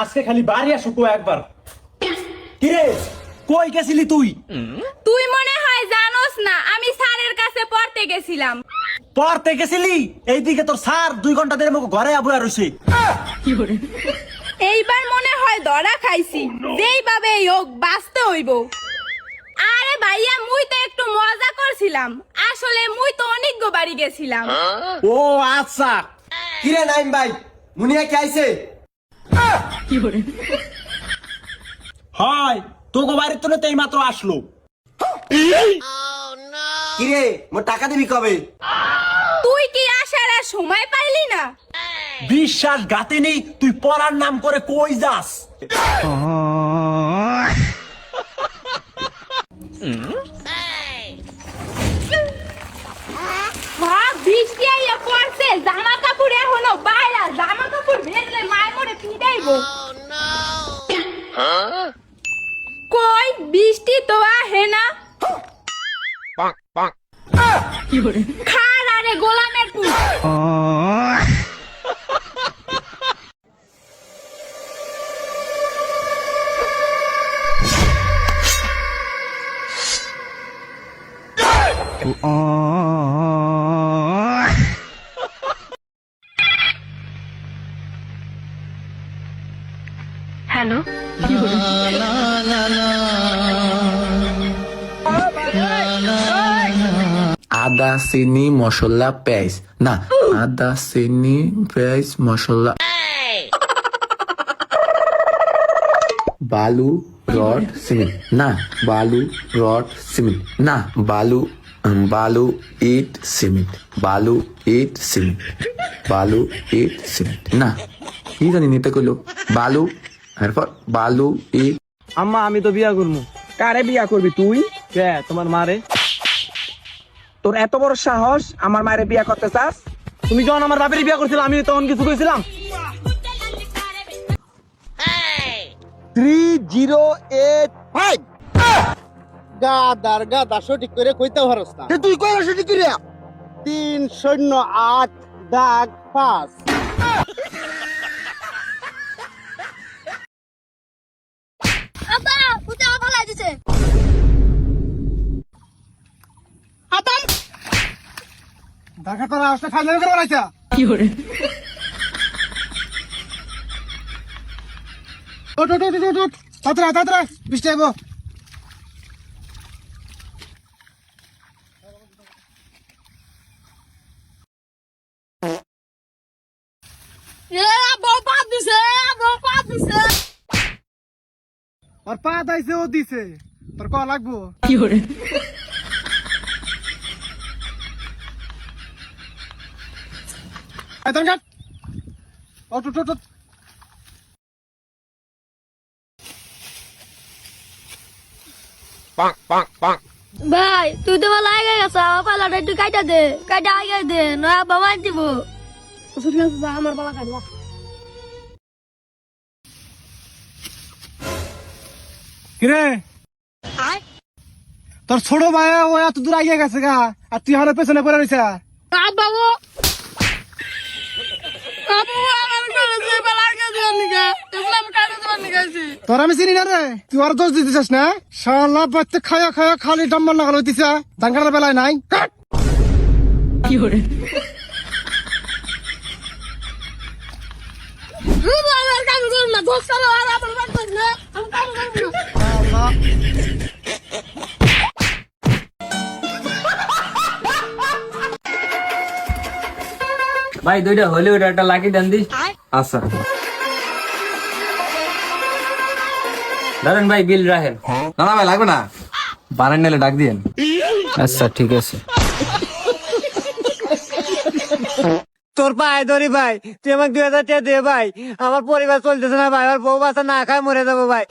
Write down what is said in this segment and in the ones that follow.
আজকে খালি বাড়ি আসো তো একবার। কিরে কই গেছিলি তুই? তুই মনে হয় জানোস না, আমি স্যারের কাছে পড়তে গেছিলাম। পড়তে গেছিলি? এইদিকে তোর স্যার 2 ঘন্টা ধরে আমাকে ঘরে আবুয়া রইছে। এইবার মনে হয় ধরা খাইছি, যেইভাবে হোক বাঁচতে হইব। আরে ভাইয়া, মুই তো একটু মজা করছিলাম, আসলে মুই তো অনেক বাড়ি গেছিলাম। ও আচ্ছা। কিরে নাইম ভাই, মুনিয়া কে আইছে? হয় তোকে বাড়ির তো এই মাত্র আসলো। কিরে মোর টাকা দিবি কবে? তুই কি আসার আর সময় পাইলি না? বিশ্বাস গাতিনি, তুই পড়ার নাম করে কই যাস? বৃষ্টি আইয়া পড়ছে, জামা কাপড় এখনো বাইরা, জামা কাপড় ভেজলে মায়ের মরে পিটাইবো। কই বৃষ্টি তো আহে না। খার আরে গোলামের পুত। হ্যালো, আদা চিনি মশলা পেঁয়াজ না, আদা চিনি পেঁয়াজ মশলা, বালু রড সিমেন্ট না, বালু রড সিমেন্ট না, বালু বালু ইট সিমেন্ট, বালু ইট সিমেন্ট, বালু ইট সিমেন্ট না, কি জানি নিতে কইলো বালু, এরপর বালু ইট। আম্মা আমি তো বিয়া করবো। কারে বিয়া করবি তুই? কে তোমার মারে? তোর এত বড় সাহস আমার মায়ের বিয়া করতে চাস? তুমি যখন আমার বাপের বিয়া করছিল আমি তখন কিছু কইছিলাম? 3085 গাদার গাদা সঠিক করে কইতে পারস না। তুই কই সঠিক করে? 308 দাগ 5। আব্বা উঠে ভালো দিছে। হাতাম ঢাকা তোরা আসলে খাইলে করে বানাইছা কি করে? ওট ওট ওট ওট তাতরা তাতরা বৃষ্টি আইবো। ওর পা দাইছে ও দিছে, তোর ক লাগবো? কি করে? আইতন কাট ওট ওট ওট। ভাই তুই তো ভালো আগে গেছ, আমার পালাটা একটু কাটা দে, কাটা আগে দে, নয় আব্বা মার দিব। আমার পালা কাটবা। কিরে তোর ছোট ভাই ও এত দূর আগে গেছে গা, আর তুই হারে পেছনে পড়ে রইছ। আব্বা ও আব্বু আমার করে যে পালা আগে দে নিগা, ইসলাম কাটা দিবার নিগাইছি। তোর আমি চিনি না রে, তুই আর দোষ দিতেছিস না? শালা বাচ্চা খায়া খায়া খালি ডাম্বার লাগাল হইতিছে, ধান কাটার বেলায় নাই। কাট কি করে? আমার কাজ করুন না, দোষ চালো আর আমার বাদ না, আমি কাজ করব না। ভাই দুইটা হলিউড একটা লাকি দেন দিস। আচ্ছা দাঁড়ান ভাই, বিল রাখেন। না না ভাই লাগবে না, বানান নিলে ডাক দিয়েন। আচ্ছা ঠিক আছে। তোর পায়ে ধরি ভাই, তুই আমাকে 2000 টাকা দে ভাই, আমার পরিবার চলতেছে না ভাই, আমার বউ বাচ্চা না খায় মরে যাবো ভাই,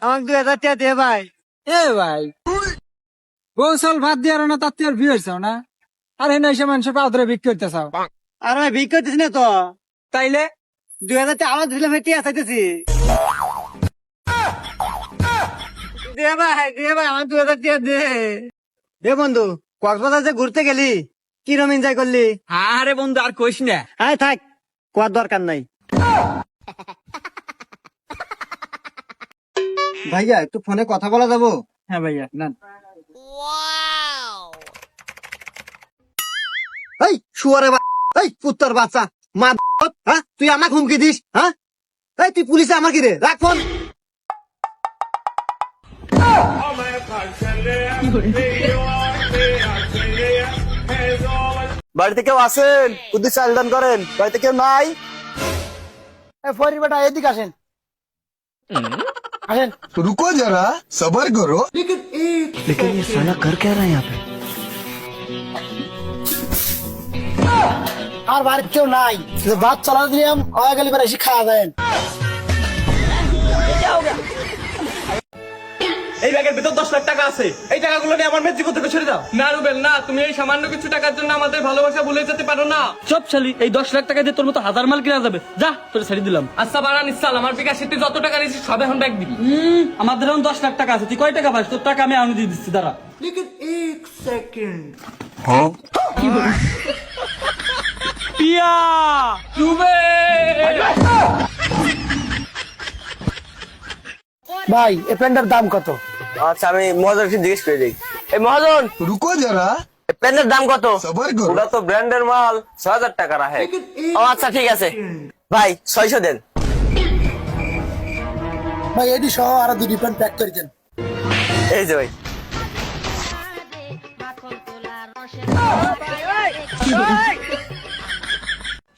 আমাকে 2000 টাকা দে ভাই। এ ভাই গোসল ভাত দিয়ে না, তার তুই আর বিয়ে হয়েছ না? আর এনে এসে মানুষের পা ধরে বিক্রি করতে চাও? আর ভাই ভিক করতেছি না তো, তাইলে 2000 টাকা আবার দিলে ভাই টিয়া চাইতেছি। দে ভাই আমার 2000 টাকা দে। দে বন্ধু, কক্সবাজার যে ঘুরতে গেলি কিরম এনজয় করলি? আরে বন্ধু আর কইস না। হ্যাঁ থাক, কোয়ার দরকার নাই। ভাইয়া একটু ফোনে কথা বলা যাবো? হ্যাঁ ভাইয়া না এই শুয়ারে এই কুত্তার বাচ্চা মা হ্যাঁ তুই আমাকে হুমকি দিস হ্যাঁ এই তুই পুলিশে আমার কি রে রাখ ফোন বাড়িতে কেউ আসেন? বুদ্ধি চাল দান করেন। বাড়িতে কেউ নাই? ফরি বেটা এদিকে আসেন আসেন रुको जरा सबर करो लेकिन ये साला कर क्या रहा है यहाँ पे? আর বাড়িতে কেউ নাই ভাত চালা দিলাম হয়ে গেলে এসে খাওয়া দেন এই ব্যাগের ভিতর 10 লাখ টাকা আছে। এই টাকাগুলো নিয়ে আমার মেজিকো থেকে ছেড়ে দাও। না রুবেল না, তুমি এই সামান্য কিছু টাকার জন্য আমাদের ভালোবাসা ভুলে যেতে পারো না। চুপ শালি, এই 10 লাখ টাকা দিয়ে তোর মতো হাজার মাল কিনা যাবে। যা, তোর ছেড়ে দিলাম। আচ্ছা বাড়ান ইসাল, আমার বিকাশে তুই যত টাকা নিয়েছিস সব এখন ব্যাগ দিবি। আমাদের এখন 10 লাখ টাকা আছে, তুই কয় টাকা পাস? তোর টাকা আমি আনি দিয়ে দিচ্ছি, দাঁড়া। পিয়া রুবেল ভাই এই প্যান্টের দাম কত? আচ্ছা আমি মহাজনকে জিজ্ঞেস করে দিই। এই মহাজন, रुको जरा পেনের দাম কত? सबर करो ওটা তো ব্র্যান্ডের মাল, 6000 টাকা রাখে। ও আচ্ছা ঠিক আছে ভাই, 600 দেন। ভাই এডি সহ আরো 2 প্যান্ট প্যাক করে দেন। এই যে ভাই।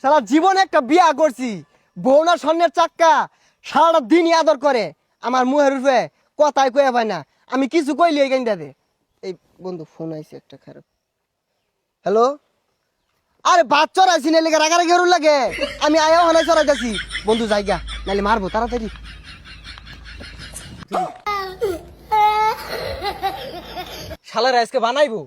সারা জীবনে একটা বিয়া করছি, বউনা স্বর্ণের চাক্কা, সারাটা দিনই আদর করে, আমার মুহের উপরে কথাই কয়ে পায় না, আমি কিছু কইলি এই গাইন্দা দে। এই বন্ধু ফোন আইছে একটা খারাপ। হ্যালো, আরে বাদ চড়াইছি না লেগে রাগারে গেরুর লাগে, আমি আয়াও হানাই চড়াইতেছি বন্ধু, জায়গা নাহলে মারবো তাড়াতাড়ি। শালার আজকে বানাইবো।